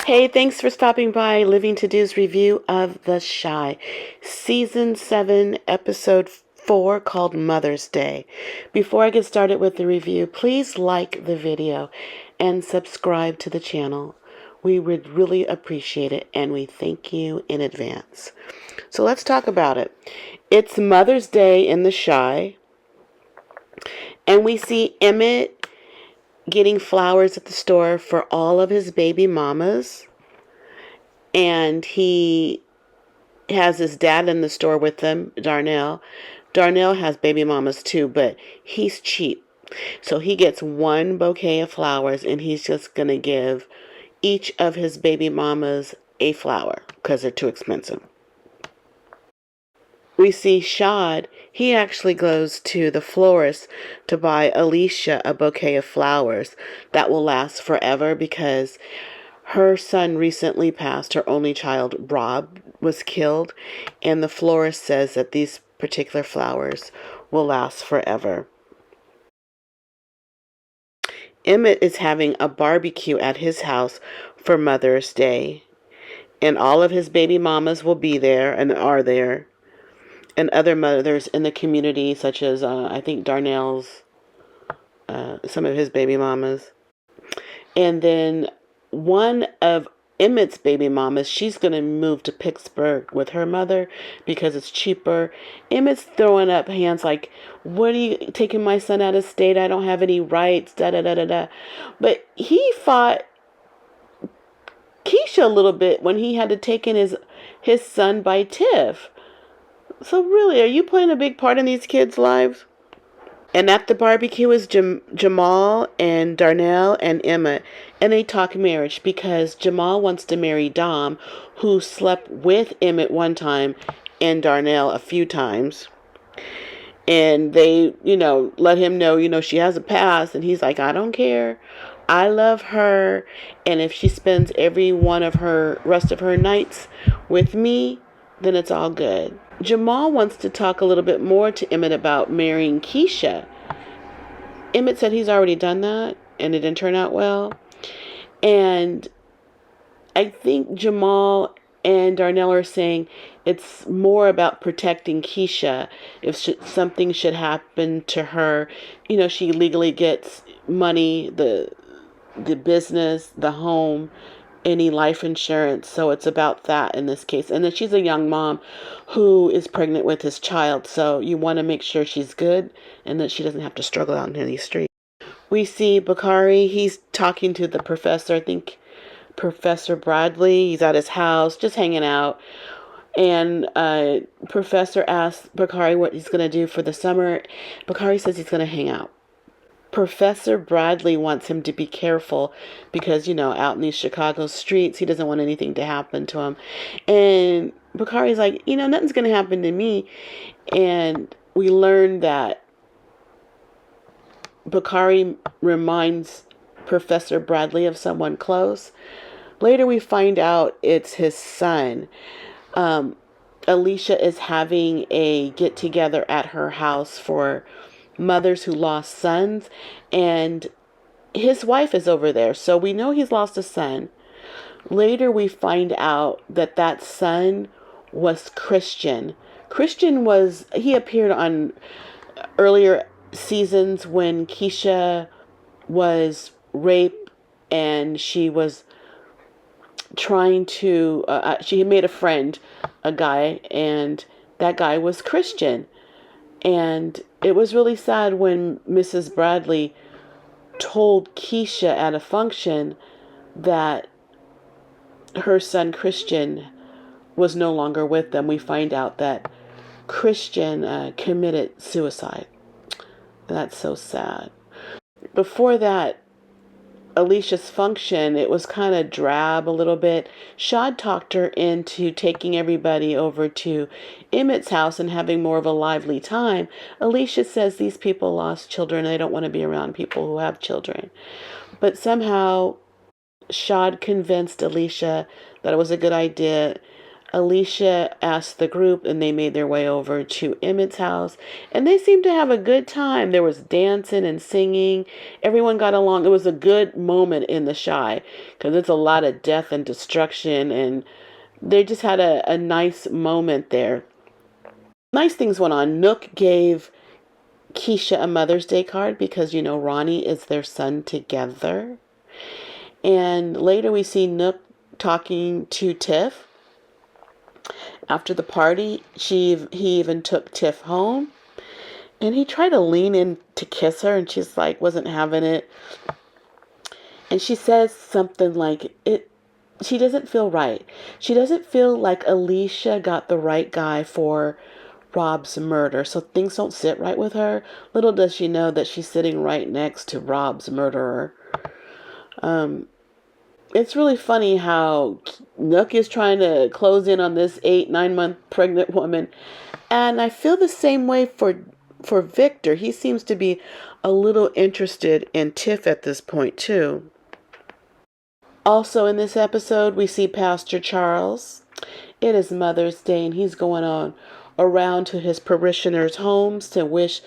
Hey, thanks for stopping by Living To Do's review of The Shy, Season 7, Episode 4, called Mother's Day. Before I get started with the review, please like the video and subscribe to the channel. We would really appreciate it, and we thank you in advance. So let's talk about it. It's Mother's Day in The Shy, and we see Emmett getting flowers at the store for all of his baby mamas. And he has his dad in the store with him, Darnell. Darnell has baby mamas too, but he's cheap. So he gets one bouquet of flowers and he's just going to give each of his baby mamas a flower because they're too expensive. We see Shad, he actually goes to the florist to buy Alicia a bouquet of flowers that will last forever because her son recently passed. Her only child, Rob, was killed, and the florist says that these particular flowers will last forever. Emmett is having a barbecue at his house for Mother's Day, and all of his baby mamas will be there and are there, and other mothers in the community, such as I think Darnell's, some of his baby mamas. And then one of Emmett's baby mamas, she's going to move to Pittsburgh with her mother because it's cheaper. Emmett's throwing up hands like, what are you taking my son out of state? I don't have any rights, da da da da da. But he fought Keisha a little bit when he had to take in his son by Tiff. So really, are you playing a big part in these kids' lives? And at the barbecue is Jamal and Darnell and Emma. And they talk marriage because Jamal wants to marry Dom, who slept with Emmett one time and Darnell a few times. And they, let him know, she has a past. And he's like, I don't care. I love her. And if she spends every one of her rest of her nights with me, then it's all good. Jamal wants to talk a little bit more to Emmett about marrying Keisha. Emmett said he's already done that and it didn't turn out well. And I think Jamal and Darnell are saying it's more about protecting Keisha. If something should happen to her, she legally gets money, the business, the home, any life insurance. So it's about that in this case. And then she's a young mom who is pregnant with his child. So you want to make sure she's good and that she doesn't have to struggle out in these streets. We see Bakari. He's talking to the professor. I think Professor Bradley. He's at his house just hanging out. And Professor asks Bakari what he's going to do for the summer. Bakari says he's going to hang out. Professor Bradley wants him to be careful because, out in these Chicago streets, he doesn't want anything to happen to him. And Bakari's like, nothing's going to happen to me. And we learn that Bakari reminds Professor Bradley of someone close. Later we find out it's his son. Alicia is having a get-together at her house for mothers who lost sons, and his wife is over there, so we know he's lost a son. Later we find out that son was Christian. He appeared on earlier seasons when Keisha was raped and she was trying to she made a friend, a guy, and that guy was Christian. And it was really sad when Mrs. Bradley told Keisha at a function that her son Christian was no longer with them. We find out that Christian committed suicide. That's so sad. Before that, Alicia's function, it was kind of drab a little bit. Shad talked her into taking everybody over to Emmett's house and having more of a lively time. Alicia says these people lost children. They don't want to be around people who have children. But somehow Shad convinced Alicia that it was a good idea. Alicia asked the group, and they made their way over to Emmett's house, and they seemed to have a good time. There was dancing and singing. Everyone got along. It was a good moment in the Shy, because it's a lot of death and destruction, and they just had a nice moment there. Nice things went on. Nook gave Keisha a Mother's Day card because, Ronnie is their son together. And later we see Nook talking to Tiff. After the party, he even took Tiff home. And he tried to lean in to kiss her, and she's like, wasn't having it. And she says something like, she doesn't feel right. She doesn't feel like Alicia got the right guy for Rob's murder, so things don't sit right with her. Little does she know that she's sitting right next to Rob's murderer. It's really funny how Nook is trying to close in on this 8-9 month pregnant woman, and I feel the same way for Victor. He seems to be a little interested in Tiff at this point too. Also in this episode, we see Pastor Charles. It is Mother's Day, and he's going on around to his parishioners' homes to wish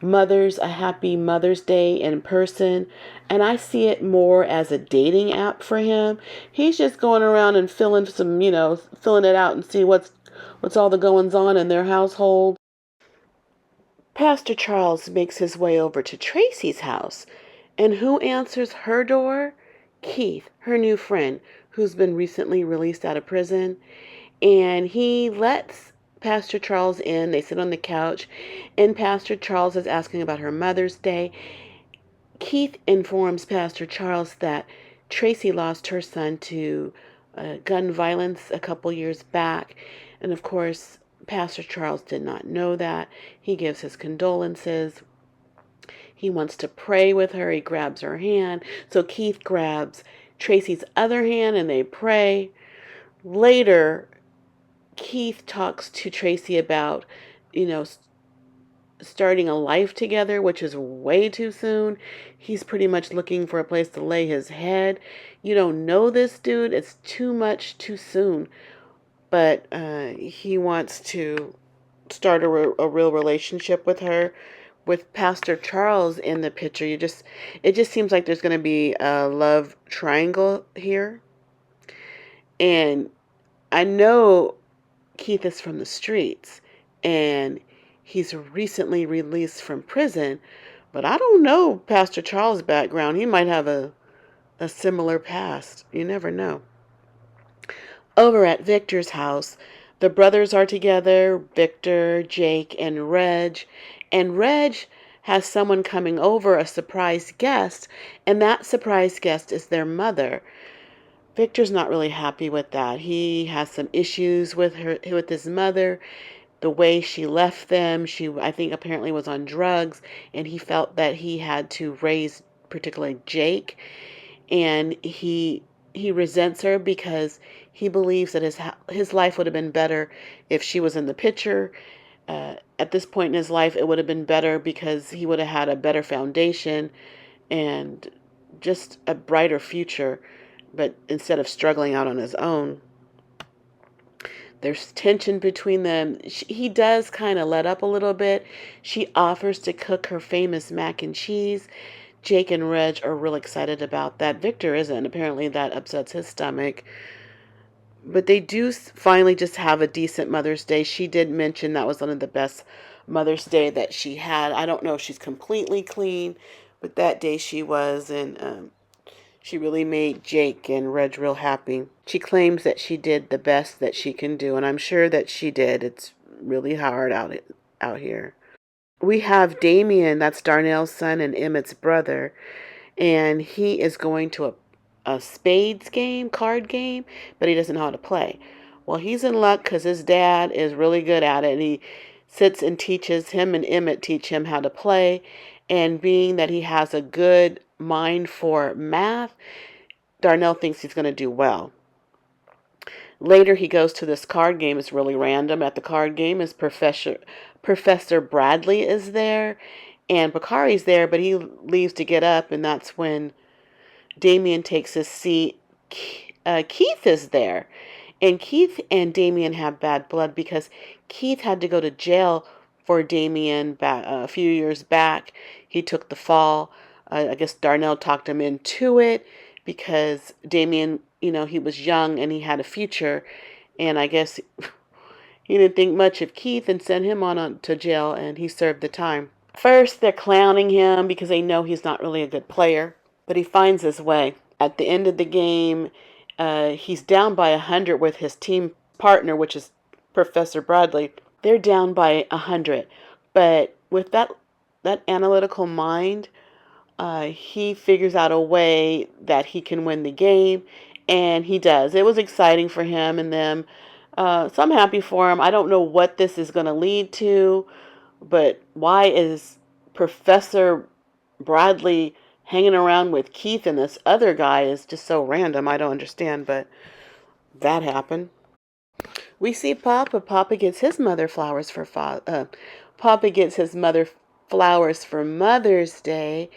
mothers a happy Mother's Day in person. And I see it more as a dating app for him. He's just going around and filling it out and see what's all the goings on in their household. Pastor Charles makes his way over to Tracy's house. And who answers her door? Keith, her new friend, who's been recently released out of prison. And he lets Pastor Charles in. They sit on the couch, and Pastor Charles is asking about her Mother's Day. Keith informs Pastor Charles that Tracy lost her son to gun violence a couple years back. And of course, Pastor Charles did not know that. He gives his condolences. He wants to pray with her. He grabs her hand. So Keith grabs Tracy's other hand and they pray. Later, Keith talks to Tracy about, starting a life together, which is way too soon. He's pretty much looking for a place to lay his head. You don't know this dude. It's too much too soon. But he wants to start a real relationship with her. With Pastor Charles in the picture, it just seems like there's going to be a love triangle here. And I know Keith is from the streets, and he's recently released from prison, but I don't know Pastor Charles' background. He might have a similar past. You never know. Over at Victor's house, the brothers are together, Victor, Jake, and Reg. And Reg has someone coming over, a surprise guest, and that surprise guest is their mother. Victor's not really happy with that. He has some issues with his mother, the way she left them. She, I think, apparently was on drugs, and he felt that he had to raise particularly Jake, and he resents her because he believes that his life would have been better if she was in the picture. At this point in his life, it would have been better because he would have had a better foundation and just a brighter future, but instead of struggling out on his own. There's tension between them. He does kind of let up a little bit. She offers to cook her famous mac and cheese. Jake and Reg are real excited about that. Victor isn't. Apparently that upsets his stomach. But they do finally just have a decent Mother's Day. She did mention that was one of the best Mother's Day that she had. I don't know if she's completely clean, but that day she was, and she really made Jake and Reg real happy. She claims that she did the best that she can do, and I'm sure that she did. It's really hard out here. We have Damien, that's Darnell's son and Emmett's brother, and he is going to a Spades game, card game, but he doesn't know how to play. Well, he's in luck because his dad is really good at it, and he sits and teaches him, and Emmett teach him how to play. And being that he has a good mind for math, Darnell thinks he's going to do well. Later, he goes to this card game. It's really random. At the card game, is Professor Bradley is there, and Bakari's there, but he leaves to get up, and that's when Damien takes his seat. Keith is there, And Keith and Damien have bad blood because Keith had to go to jail for Damien back a few years back. He took the fall. I guess Darnell talked him into it because Damien, he was young and he had a future. And I guess he didn't think much of Keith and sent him on to jail, and he served the time. First, they're clowning him because they know he's not really a good player, but he finds his way. At the end of the game, he's down by 100 with his team partner, which is Professor Bradley. They're down by 100, but with that analytical mind, he figures out a way that he can win the game, and he does. It was exciting for him and them, so I'm happy for him. I don't know what this is going to lead to, but why is Professor Bradley hanging around with Keith and this other guy is just so random. I don't understand, but that happened. We see Papa. Papa gets his mother flowers for Papa gets his mother flowers for Mother's Day,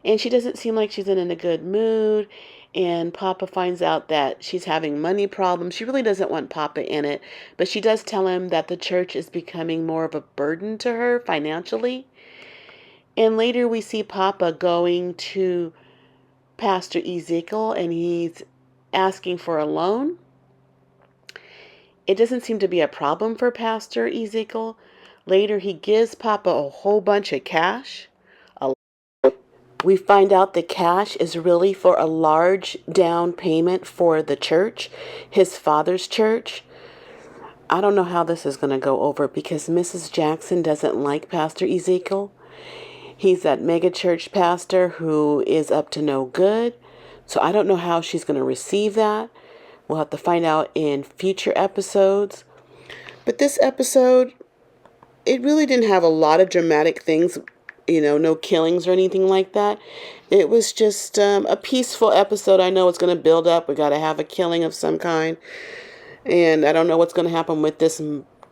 and she doesn't seem like she's in a good mood. And Papa finds out that she's having money problems. She really doesn't want Papa in it, but she does tell him that the church is becoming more of a burden to her financially. And later we see Papa going to Paster Ezekiel and he's asking for a loan. It doesn't seem to be a problem for Paster Ezekiel. Later he gives Papa a whole bunch of cash. We find out the cash is really for a large down payment for the church, his father's church. I don't know how this is going to go over because Mrs. Jackson doesn't like Paster Ezekiel. He's that mega church pastor who is up to no good. So I don't know how she's going to receive that. We'll have to find out in future episodes. But this episode, it really didn't have a lot of dramatic things, no killings or anything like that. It was just a peaceful episode. I know it's going to build up. We got to have a killing of some kind. And I don't know what's going to happen with this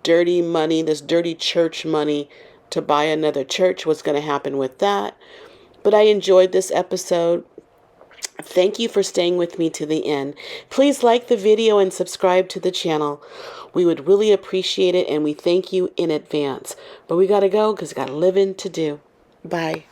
dirty money, this dirty church money to buy another church. What's going to happen with that? But I enjoyed this episode. Thank you for staying with me to the end. Please like the video and subscribe to the channel. We would really appreciate it, and we thank you in advance. But we got to go because we got living to do. Bye.